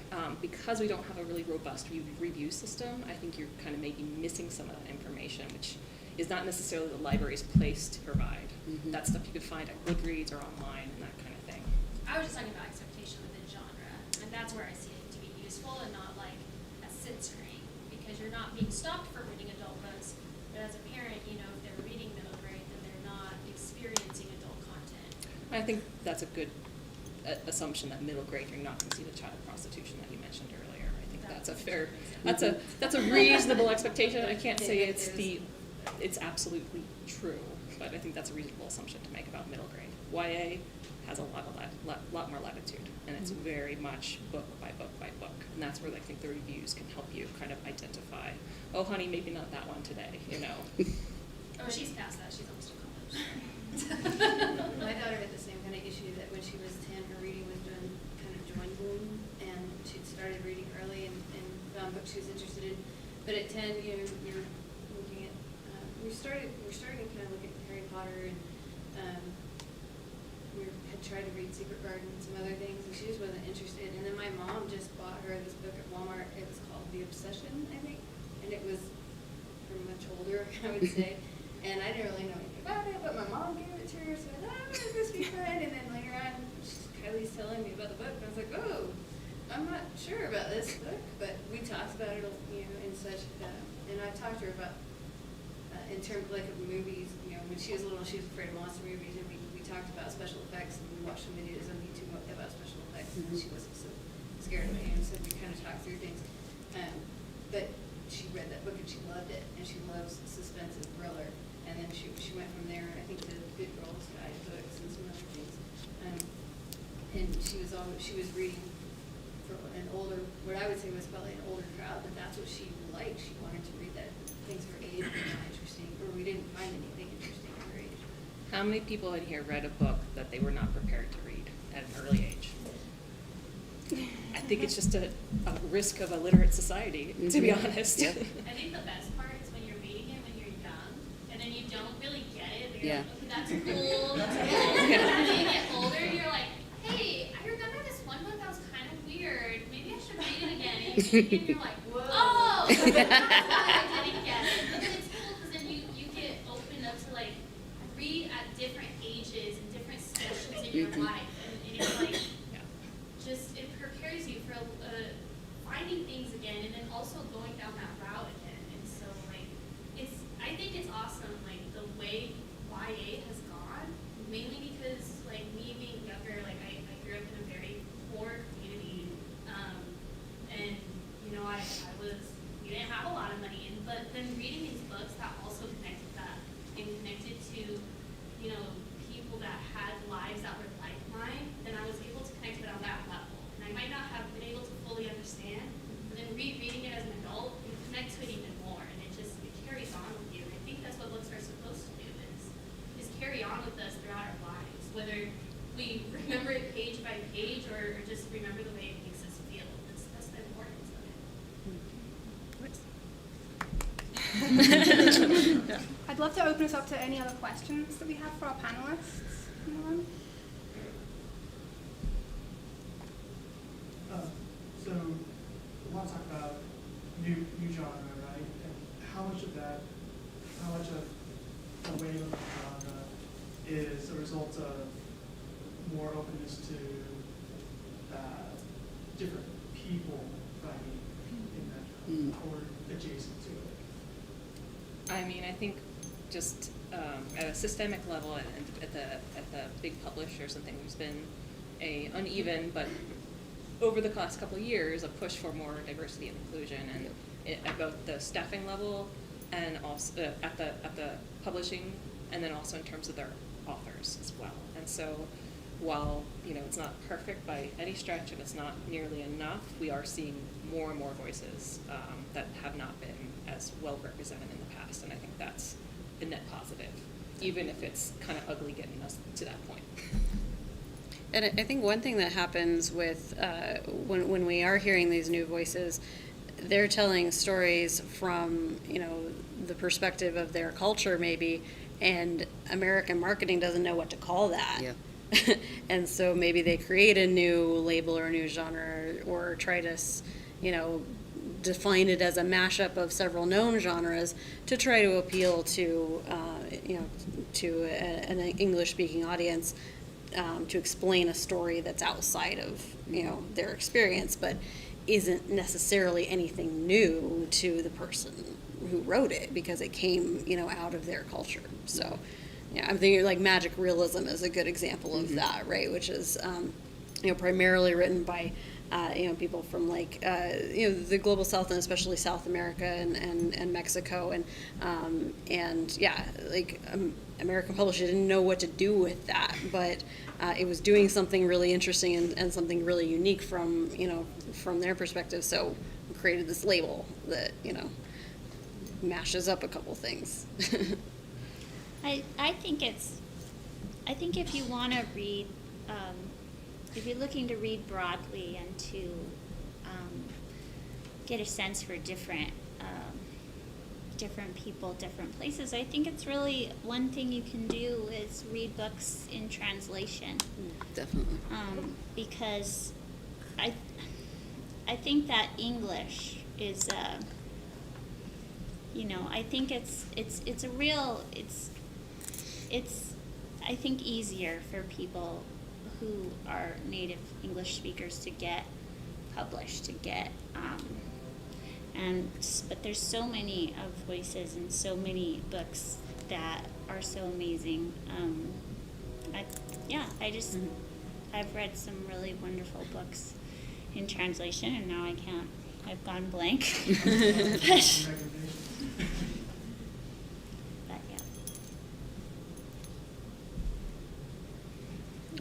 because we don't have a really robust review system, I think you're kind of maybe missing some of that information, which is not necessarily the library's place to provide. That stuff you could find at Goodreads or online and that kind of thing. I was just talking about expectation within genre, and that's where I see it to be useful and not like a censoring, because you're not being stopped for reading adult books, but as a parent, you know, if they're reading middle grade, then they're not experiencing adult content. I think that's a good assumption that middle grade you're not going to see the child prostitution that you mentioned earlier. I think that's a fair, that's a reasonable expectation. I can't say it's absolutely true, but I think that's a reasonable assumption to make about middle grade. YA has a lot more latitude, and it's very much book by book by book, and that's where I think the reviews can help you kind of identify, oh honey, maybe not that one today, you know. Oh, she's past that. She's almost in college. My daughter had the same kind of issue that when she was 10, her reading was doing kind of join boom, and she'd started reading early and found books she was interested in. But at 10, you know, you're looking at, we're starting to kind of look at Harry Potter, and we had tried to read Secret Garden and some other things, and she just wasn't interested. And then my mom just bought her this book at Walmart. It was called The Obsession, I think, and it was pretty much older, I would say. And I didn't really know anything about it, but my mom gave it to her, so I thought, it's supposed to be fun. And then later on, Kylie's telling me about the book, and I was like, oh, I'm not sure about this book, but we talked about it, you know, in such, and I talked to her about, in terms like of movies, you know, when she was little, she was afraid of monster movies, and we talked about special effects, and we watched some videos on YouTube about special effects, and she wasn't so scared of it, and so we kind of talked through things. But she read that book and she loved it, and she loves suspense and thriller. And then she went from there, I think, to Good Girls Guide books and some other things. And she was reading for an older, what I would say was probably an older crowd, but that's what she liked. She wanted to read that. Things her age were not interesting, or we didn't find anything interesting at her age. How many people in here read a book that they were not prepared to read at an early age? I think it's just a risk of a literate society, to be honest. Yep. I think the best part is when you're reading it when you're young, and then you don't really get it. But Yeah. you're like, okay, that's cool. That's cool. And then you get older, and you're like, hey, I remember this one book that was kind of weird. Maybe I should read it again. And you read it, and you're like, whoa. Oh, that's why I didn't get it. But then it's cool because then you get opened up to like read at different ages and different sections in your life, and you're like. Just it prepares you for finding things again, and then also going down that route again. And so like I think it's awesome like the way YA has gone, mainly because like me being younger, like I grew up in a very poor community, and you know we didn't have a lot of money, but then reading these books that also connected that and connected to, you know, people that had lives that were like mine, then I was able to connect with it on that level. And I might not have been able to fully understand, but then rereading it as an adult, you connect to it even more, and it carries on with you. And I think that's what books are supposed to do, is carry on with us throughout our lives, whether we remember it page by page or just remember the way it makes us feel. That's the importance of it. I'd love to open us up to any other questions that we have for our panelists. Anyone? So, we want to talk about new genre, right? And how much of the wave of the genre is a result of more openness to different people writing in that genre, or adjacent to it? I mean, I think just at a systemic level, at the big publishers and things, there's been a uneven but over the last couple of years, a push for more diversity and inclusion, and at both the staffing level and also at the publishing, and then also in terms of their authors as well. And so, while it's not perfect by any stretch, and it's not nearly enough, we are seeing more and more voices that have not been as well represented in the past, and I think that's the net positive, even if it's kind of ugly getting us to that point. And I think one thing that happens with when we are hearing these new voices, they're telling stories from the perspective of their culture maybe, and American marketing doesn't know what to call that. Yeah. And so maybe they create a new label or a new genre, or try to define it as a mashup of several known genres to try to appeal to an English-speaking audience, to explain a story that's outside of their experience, but isn't necessarily anything new to the person who wrote it, because it came out of their culture. So I'm thinking like magic realism is a good example of that, right? Which is primarily written by people from the global South, and especially South America and Mexico, and American publishers didn't know what to do with that, but it was doing something really interesting and something really unique from their perspective. So we created this label that mashes up a couple things. I think if you want to read, if you're looking to read broadly and to get a sense for different people, different places, I think it's really one thing you can do is read books in translation. Definitely. Because I think that English is I think it's a real it's I think easier for people who are native English speakers to get published, to get but there's so many of voices and so many books that are so amazing. I've read some really wonderful books in translation, and now I've gone blank. But yeah.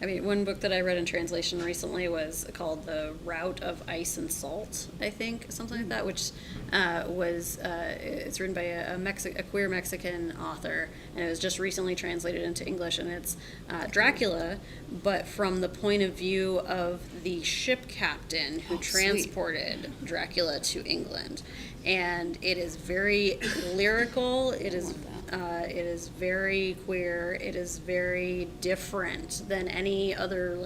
I mean, one book that I read in translation recently was called The Route of Ice and Salt, I think, something like that, which it's written by a queer Mexican author, and it was just recently translated into English, and it's Dracula, but from the point of view of the ship captain who transported Dracula to England. And it is very lyrical, it is very queer, it is very different than any other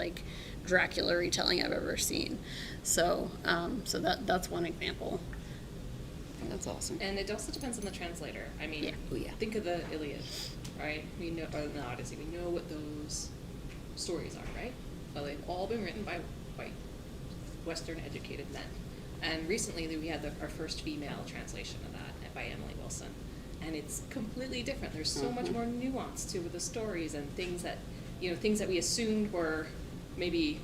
Dracula retelling I've ever seen. So that's one example. That's awesome. And it also depends on the translator. I mean, Yeah. think of the Iliad, right? We know, or the Odyssey. We know what those stories are, right? Well, they've all been written by white, Western-educated men. And recently we had our first female translation of that by Emily Wilson. And it's completely different. There's so much more nuance to the stories, and things that we assumed were maybe,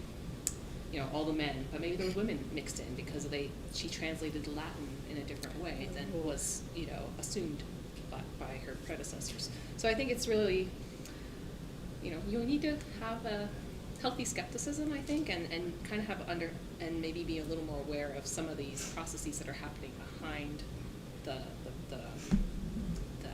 all the men, but maybe there were women mixed in because she translated Latin in a different way than was, assumed by her predecessors. So I think it's really, you need to have a healthy skepticism, I think, and kind of have and maybe be a little more aware of some of these processes that are happening behind the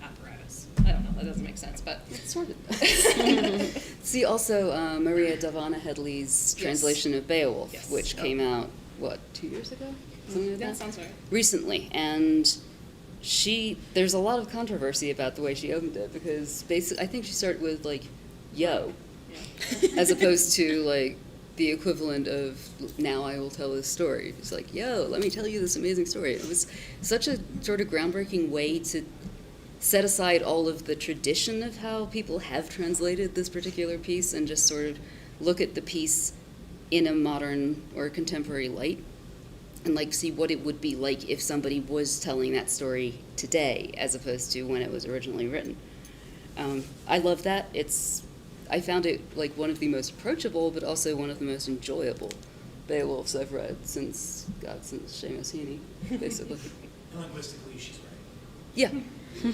apparatus. I don't know, that doesn't make sense, but It sort of does. See, also Maria Davana Headley's translation of Beowulf, Yes. which came out, 2 years ago? Something like that sounds right. Recently, and there's a lot of controversy about the way she opened it, because basically, I think she started with yo, as opposed to the equivalent of now I will tell this story. It's yo, let me tell you this amazing story. It was such a sort of groundbreaking way to set aside all of the tradition of how people have translated this particular piece and just sort of look at the piece in a modern or contemporary light and see what it would be like if somebody was telling that story today as opposed to when it was originally written. I love that. I found it one of the most approachable, but also one of the most enjoyable Beowulfs I've read since Seamus Heaney, basically. And linguistically, she's right. Yeah.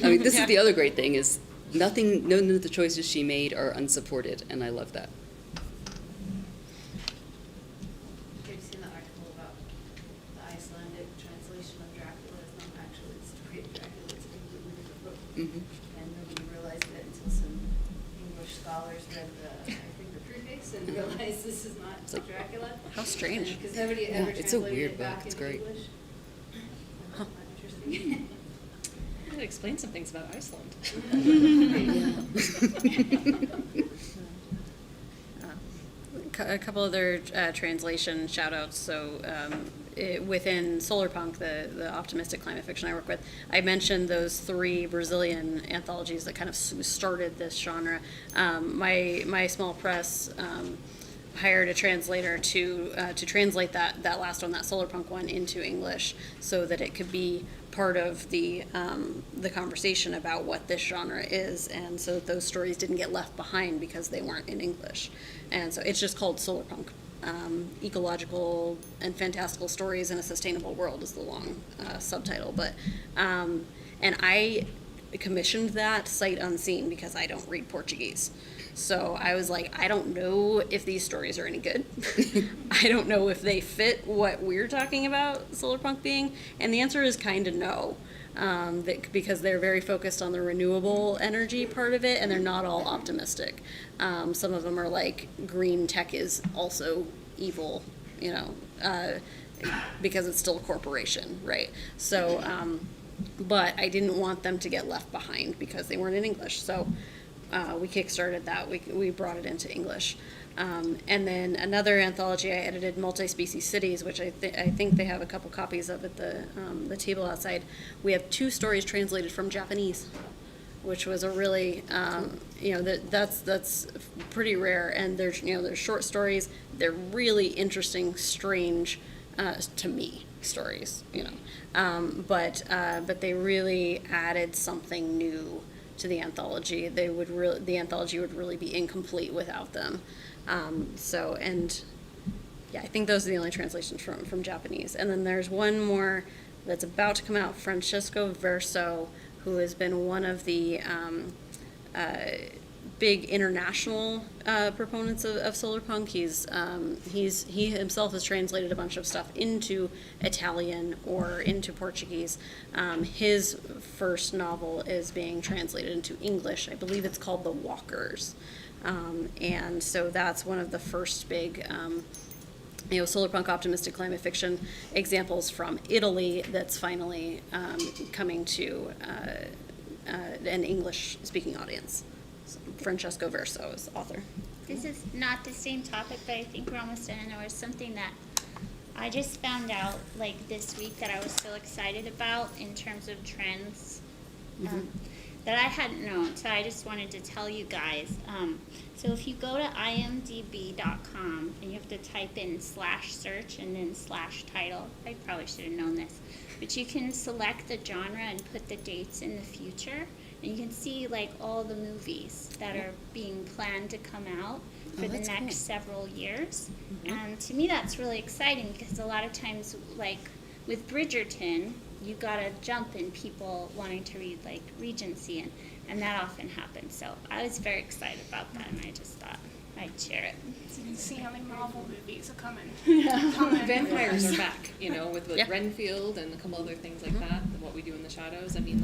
I mean, this is the other great thing is none of the choices she made are unsupported, and I love that. Have you seen the article about the Icelandic translation of Dracula? It's not actually the story of Dracula, it's a completely different book. And nobody realized it until some English scholars read the preface and realized this is not Dracula. How strange. Because nobody Yeah, ever it's a translated weird it back book. It's into great. English. That's interesting. That explains some things about Iceland. A couple other translation shout-outs. So within Solarpunk, the optimistic climate fiction I work with, I mentioned those 3 Brazilian anthologies that kind of started this genre. My small press hired a translator to translate that last one, that Solarpunk one, into English, so that it could be part of the conversation about what this genre is, and so that those stories didn't get left behind because they weren't in English. And so it's just called Solarpunk. Ecological and fantastical stories in a sustainable world is the long subtitle. But and I commissioned that sight unseen because I don't read Portuguese. So I was like, I don't know if these stories are any good. I don't know if they fit what we're talking about Solarpunk being. And the answer is kind of no. Because they're very focused on the renewable energy part of it, and they're not all optimistic. Some of them are like, green tech is also evil, because it's still a corporation, right? So, but I didn't want them to get left behind because they weren't in English. So we kickstarted that. We brought it into English. And then another anthology I edited, Multi-Species Cities, which I think they have a couple copies of at the table outside. We have 2 stories translated from Japanese, which was a really, that's pretty rare. And they're short stories. They're really interesting, strange, to me, stories, but they really added something new to the anthology. The anthology would really be incomplete without them. I think those are the only translations from Japanese. And then there's one more that's about to come out, Francesco Verso, who has been one of the big international proponents of Solarpunk. He himself has translated a bunch of stuff into Italian or into Portuguese. His first novel is being translated into English. I believe it's called The Walkers. And so that's one of the first big Solarpunk optimistic climate fiction examples from Italy that's finally coming to an English-speaking audience. So Francesco Verso is the author. This is not the same topic, but I think we're almost done. And there was something that I just found out this week that I was so excited about in terms of trends that I hadn't known. So I just wanted to tell you guys. So if you go to imdb.com and you have to type in /search and then /title, I probably should have known this, but you can select the genre and put the dates in the future. And you can see all the movies that are being planned to come out for the next several years. And to me that's really exciting because a lot of times with Bridgerton, you gotta jump in people wanting to read Regency and that often happens. So I was very excited about that and I just thought I'd share it. So you can see how many Marvel movies are coming. Vampires are back, with Renfield and a couple other things like that, and What We Do in the Shadows. I mean,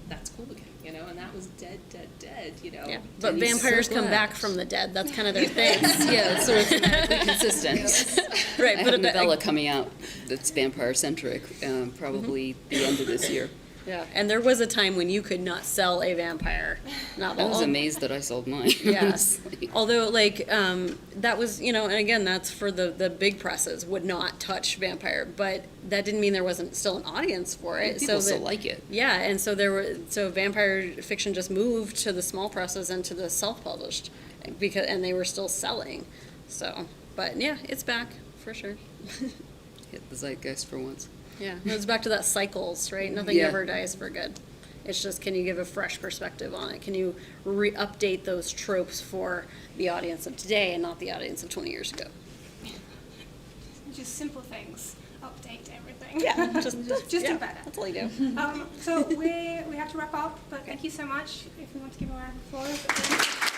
that's cool again, and that was dead, Yeah. But vampires come back from the dead. That's kind of their thing. Yeah, so it's thematically consistent. Right. I have a novella coming out that's vampire-centric, probably the end of this year. Yeah, and there was a time when you could not sell a vampire novel. I was amazed that I sold mine. Yeah. Honestly. Although, that was, and again, that's for the big presses, would not touch vampire, but that didn't mean there wasn't still an audience for it. People still like it. Yeah, and so vampire fiction just moved to the small presses and to the self-published, and they were still selling. So, but yeah, it's back, for sure. Hit the zeitgeist for once. Yeah, it goes back to that cycles, right? Nothing ever dies for good. It's just, can you give a fresh perspective on it? Can you update those tropes for the audience of today and not the audience of 20 years ago? just simple things, update everything. Yeah, just do yeah, better. That's all you do. So we have to wrap up, but thank you so much. If you want to give a round of applause.